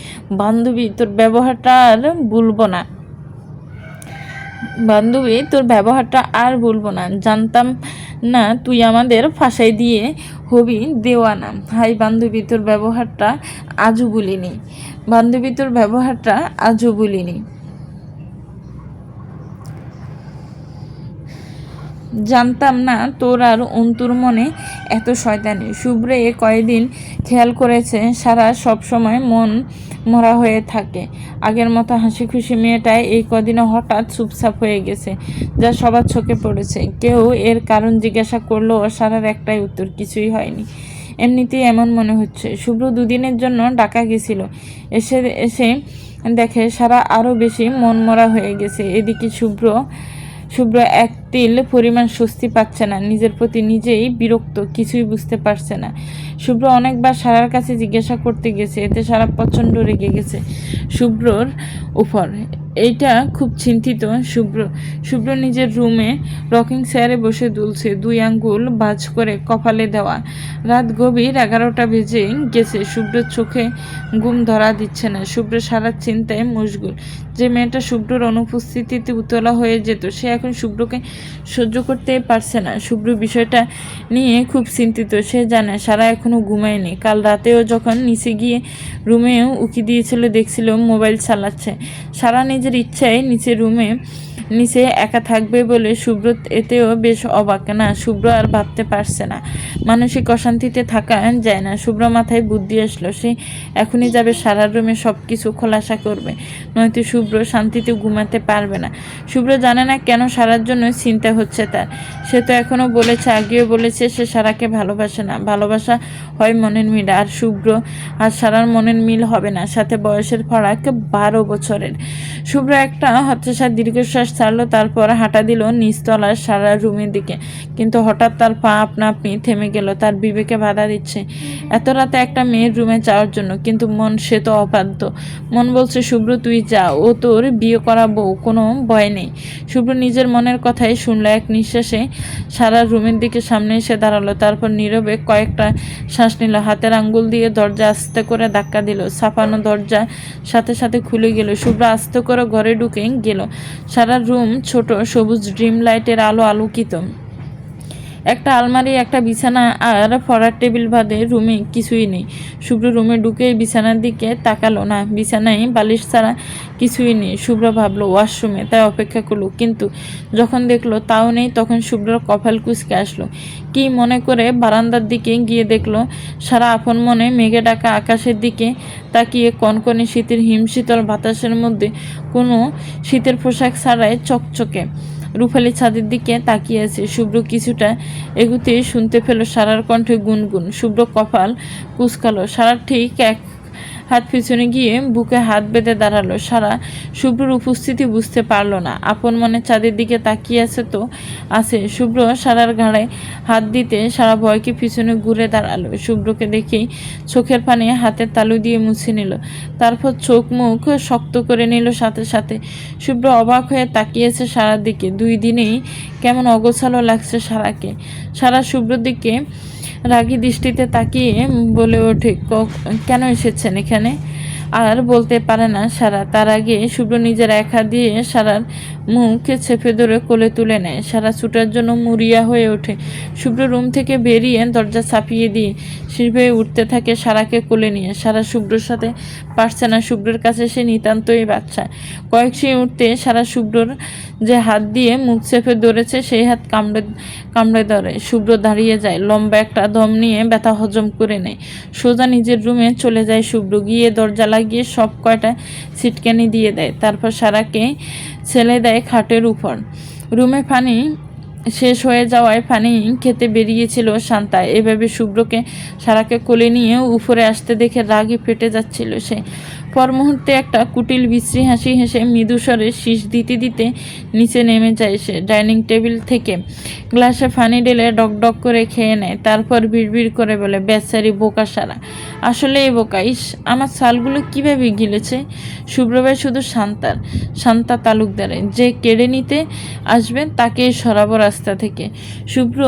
বান্ধবী তোর ব্যবহারটা আর ভুলবো না, বান্ধবী তোর ব্যবহারটা আর বলবো না, জানতাম না তুই আমাদের ফাঁসাই দিয়ে হবি দেওয়ানা। হাই বান্ধবী তোর ব্যবহারটা আজও বলিনি, বান্ধবী তোর ব্যবহারটা আজও বলিনি, জানতাম না তোর আর অন্তুর মনে এত শয়তানি। শুভ্র এ কয়েকদিন খেয়াল করেছে সারা সব সময় মন মরা হয়ে থাকে। আগের মতো হাসি খুশি মেয়েটাই এই কদিনে হঠাৎ চুপচাপ হয়ে গেছে, যা সবার চোখে পড়েছে। কেউ এর কারণ জিজ্ঞাসা করলেও সারার একটাই উত্তর, কিছুই হয়নি, এমনিতেই এমন মনে হচ্ছে। শুভ্র দুদিনের জন্য ঢাকা গেছিল, এসে এসে দেখে সারা আরও বেশি মনমরা হয়ে গেছে। এদিকে শুভ্র এক তিল পরিমাণ স্বস্তি পাচ্ছে না, নিজের প্রতি নিজেই বিরক্ত, কিছুই বুঝতে পারছে না। শুভ্র অনেকবার সারার কাছে জিজ্ঞাসা করতে গেছে, এতে সারা প্রচণ্ড রেগে গেছে শুভ্রর উপর। এইটা খুব চিন্তিত শুভ্র নিজের রুমে রকিং চেয়ারে বসে দুলছে, দুই আঙ্গুল ভাঁজ করে কপালে দেওয়া। রাত গভীর 11টা বেজে গেছে। শুভ্রের চোখে ঘুম ধরা দিচ্ছে না। শুভ্র সারার চিন্তায় মশগুল। যে মেয়েটা শুভ্রর অনুপস্থিতিতে উতলা হয়ে যেত, সে এখন শুভ্রকে সহ্য করতে পারছে না। শুভ্র বিষয়টা নিয়ে খুব চিন্তিত। সে জানে সারা এখনো ঘুমায়নি। কাল রাতেও যখন নিচে গিয়ে রুমেও উকি দিয়েছিল, দেখছিল মোবাইল চালাচ্ছে। সারা নিজের ইচ্ছায় নিচে একা থাকবে বলে শুভ্র এতেও বেশ অবাক। না, শুভ্র আর ভাবতে পারছে না, মানসিক অশান্তিতে থাকা যায় না। শুভ্র মাথায় বুদ্ধি আসলো, সে এখনই যাবে সারার রুমে, সব কিছু খোলাসা করবে, নয়তো শুভ্র শান্তিতে ঘুমাতে পারবে না। শুভ্র জানে না কেন সারার জন্য চিন্তা হচ্ছে তার। সে তো এখনও বলেছে, আগেও বলেছে, সে সারাকে ভালোবাসে না। ভালোবাসা হয় মনের মিল, আর শুভ্র আর সারার মনের মিল হবে না। সাথে বয়সের ফারাক 12 বছরের। শুভ্র একটা হতাশা দীর্ঘশ্বাস ছাড়লো, তারপর হাঁটা দিল নিচতলার সারার রুমের দিকে। কিন্তু হঠাৎ তার পা আপনা আপনি থেমে গেল, তার বিবেকে বাধা দিচ্ছে এত রাতে একটা মেয়ের রুমে যাওয়ার জন্য। কিন্তু মন, সে তো অবাধ্য। মন বলছে, শুভ্র তুই যা, ও তোর বিয়ে করা বউ, কোনো ভয় নেই। শুভ্র নিজের মনের কথাই শুনলো। এক নিঃশ্বাসে সারার রুমের দিকে সামনে এসে দাঁড়ালো, তারপর নীরবে কয়েকটা শ্বাস নিল। হাতের আঙ্গুল দিয়ে দরজা আস্তে করে ধাক্কা দিল। ছাপানো দরজা সাথে সাথে খুলে গেল। শুভ্র আস্তে করে ঘরে ঢুকে গেল। সারার রুম ছোট, সবুজ ড্রিম লাইটের আলো আলোকিত। একটা আলমারি, একটা বিছানা আর পড়ার টেবিল বাদে রুমে কিছুই নেই। শুভ্র রুমে ঢুকে বিছানার দিকে তাকালো না। বিছানায় বালিশ ছাড়া কিছুই নেই। শুভ্র ভাবলো ওয়াশরুমে, তাই অপেক্ষা করলো, কিন্তু যখন দেখলো তাও নেই তখন শুভ্রর কপাল কুঁচকে আসলো। কি মনে করে বারান্দার দিকে গিয়ে দেখলো সারা আপন মনে মেঘে ঢাকা আকাশের দিকে তাকিয়ে কনকনে শীতের হিমশীতল বাতাসের মধ্যে কোনো শীতের পোশাক ছাড়াই চকচকে রূপালী ছাদের দিকে তাকিয়ে আছে। শুভ্র কিছুটা এগুতে শুনতে পেল সারার কণ্ঠে গুনগুন। শুভ্র কপাল কুঁচকালো। সারা ঠিক এক হাত পিছনে গিয়ে বুকে হাত বেঁধে দাঁড়ালো। সারা শুভ্রর উপস্থিতি বুঝতে পারল না। আপন মনে চাঁদের দিকে তাকিয়ে আছে তো আছে। শুভ্র সারার ঘাড়ে হাত দিতে সারা ভয়কে পিছনে ঘুরে দাঁড়ালো। শুভ্রকে দেখেই চোখের পানি হাতের তালু দিয়ে মুছে নিল, তারপর চোখ মুখ শক্ত করে নিল সাথে সাথে। শুভ্র অবাক হয়ে তাকিয়েছে সারার দিকে। 2 দিনেই কেমন অগোছালো লাগছে সারাকে। সারা শুভ্রর দিকে রাগী দৃষ্টিতে তাকিয়ে বলে ওঠে, কেন এসেছেন এখানে? আর বলতে পারে না সারা। তার আগে শুভ্র নিজের এক হাত দিয়ে সারার মুখে চেপে ধরে কোলে তুলে নেয়। সারা ছুটার জন্য মরিয়া হয়ে ওঠে। শুভ্র রুম থেকে বেরিয়ে দরজা চাপিয়ে দিয়ে সিঁড়ি উঠতে থাকে সারাকে কোলে নিয়ে। সারা শুভ্রর সাথে পারছে না। শুভ্রের কাছে সে নিতান্তই বাচ্চা। কয়েক সিঁড়ি উঠতে সারা শুভ্রর যে হাত দিয়ে মুখ চেপে ধরেছে সেই হাত কামড়ে ধরে। শুভ্র দাঁড়িয়ে যায়, লম্বা একটা দম নিয়ে ব্যথা হজম করে নেয়। সোজা নিজের রুমে চলে যায় শুভ্র। গিয়ে দরজা লাগিয়ে সব কয়টা ছিটকানি দিয়ে দেয়। তারপর সারাকে ছেলে দেয় খাটের উপর। রুমে পানি শেষ হয়ে যাওয়ায় পানি খেতে বেরিয়েছিল শান্তা। এভাবে শুভ্রকে সারাকে কোলে নিয়ে উপরে আসতে দেখে রাগে ফেটে যাচ্ছিল সে। পর মুহূর্তে একটা কুটিল বিশ্রী হাসি হেসে মৃদু স্বরে শীষ দিতে দিতে নিচে নেমে যায় সে। ডাইনিং টেবিল থেকে গ্লাসে পানি ঢেলে ডক করে খেয়ে নেয়। তারপর বিড়বিড় করে বলে, বেচারি বোকা সারা, আসলে এই বোকা। ইস, আমার ছালগুলো কীভাবে গিলেছে। শুভ্রভাই শুধু শান্তা তালুকদারের যে কেড়ে নিতে আসবেন তাকেই সরাবো রাস্তা থেকে। শুভ্র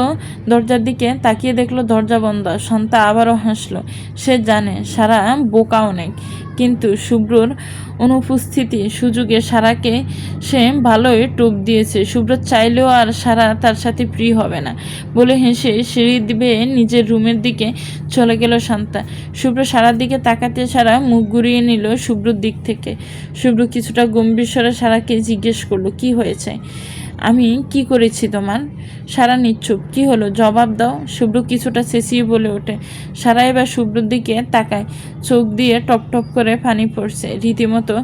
দরজার দিকে তাকিয়ে দেখলো দরজা বন্ধ। শান্তা আবারও হাসলো। সে জানে সারা বোকা অনেক, কিন্তু শুভ্রর অনুপস্থিতি সুযোগে সারাকে সে ভালোই টোপ দিয়েছে। শুভ্র চাইলেও আর সারা তার সাথে ফ্রি হবে না বলে হেসে সিঁড়ি বেয়ে নিজের রুমের দিকে চলে গেল শান্তা। শুভ্র সারার দিকে তাকাতে সারা মুখ ঘুরিয়ে নিল শুভ্রর দিক থেকে। শুভ্র কিছুটা গম্ভীর স্বরে সারাকে জিজ্ঞেস করলো, কি হয়েছে? আমি কি করেছি তোমার? সারা নিচ্ছুপ। কি হলো, জবাব দাও। শুভ্র কিছুটা চেঁচিয়ে বলে ওঠে। সারা এবার শুভ্রর দিকে তাকায়। চোখ দিয়ে টপ টপ করে পানি পড়ছে। রীতিমতো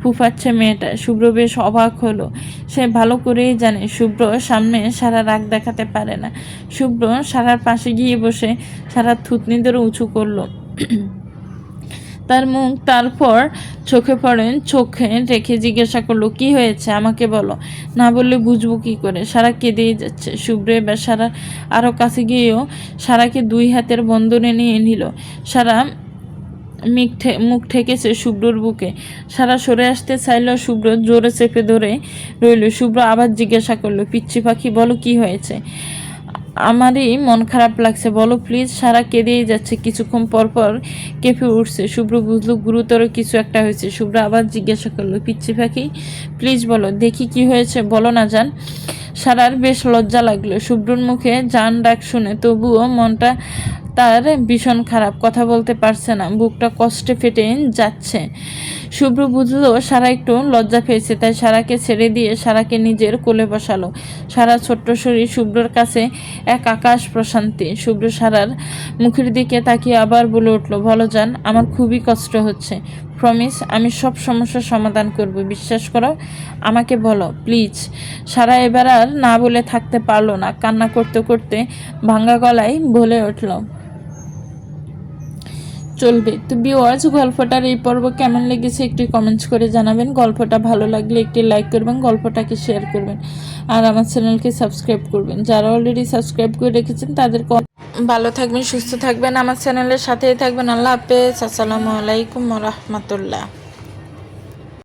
ফুফাচ্ছে মেয়েটা। শুভ্র বেশ অবাক হলো। সে ভালো করেই জানে শুভ্র সামনে সারা রাগ দেখাতে পারে না। শুভ্র সারার পাশে গিয়ে বসে সারার থুতনি ধরে উঁচু করলো তার মুখ। তারপর চোখে রেখে জিজ্ঞাসা করলো, কি হয়েছে আমাকে বলো, না বললে বুঝবো কি করে? সারা কেঁদেই যাচ্ছে। শুভ্র এবার সারা আরও কাছে গিয়েও সারাকে 2 হাতের বন্ধনে নিয়ে নিল। সারা মুখ ঠেকেছে শুভ্রর বুকে। সারা সরে আসতে চাইল, শুভ্র জোরে চেপে ধরে রইল। শুভ্র আবার জিজ্ঞাসা করলো, পিচ্ছি পাখি বলো কি হয়েছে? আমারই মন খারাপ লাগছে, বলো প্লিজ। সারা কেঁদেই যাচ্ছে। কিছুক্ষণ পর কেঁপে উঠছে। শুভ্র বুঝলো গুরুতর কিছু একটা হয়েছে। শুভ্র আবার জিজ্ঞাসা করলো, পিচ্ছি পাখি প্লিজ বলো, দেখি কি হয়েছে, বলো না জান। সারার বেশ লজ্জা লাগলো শুভ্রর মুখে জান ডাক শুনে, তবুও মনটা তার ভীষণ খারাপ। কথা বলতে পারছে না, বুকটা কষ্টে ফেটে যাচ্ছে। শুভ্র বুঝলো সারা একটু লজ্জা পেয়েছে, তাই সারাকে ছেড়ে দিয়ে সারাকে নিজের কোলে বসালো। সারা ছোট্ট শরীর শুভ্রর কাছে এক আকাশ প্রশান্তি। শুভ্র সারার মুখের দিকে তাকিয়ে আবার বলে উঠলো, বলো জান, আমার খুবই কষ্ট হচ্ছে। প্রমিস, আমি সব সমস্যার সমাধান করব, বিশ্বাস করো আমাকে, বলো প্লিজ। সারা এবার আর না বলে থাকতে পারলো না। কান্না করতে করতে ভাঙা গলায় বলে উঠল, চলবে। তো ভিউয়ার্স, গল্পটার এই পর্ব কেমন লেগেছে একটি কমেন্টস করে জানাবেন। গল্পটা ভালো লাগলে একটি লাইক করবেন, গল্পটাকে শেয়ার করবেন, আর আমার চ্যানেলকে সাবস্ক্রাইব করবেন। যারা অলরেডি সাবস্ক্রাইব করে রেখেছেন তাদের ভালো থাকবেন, সুস্থ থাকবেন, আমার চ্যানেলের সাথেই থাকবেন। আল্লাহ হাফেজ। আসসালামু আলাইকুম ওয়া রাহমাতুল্লাহ।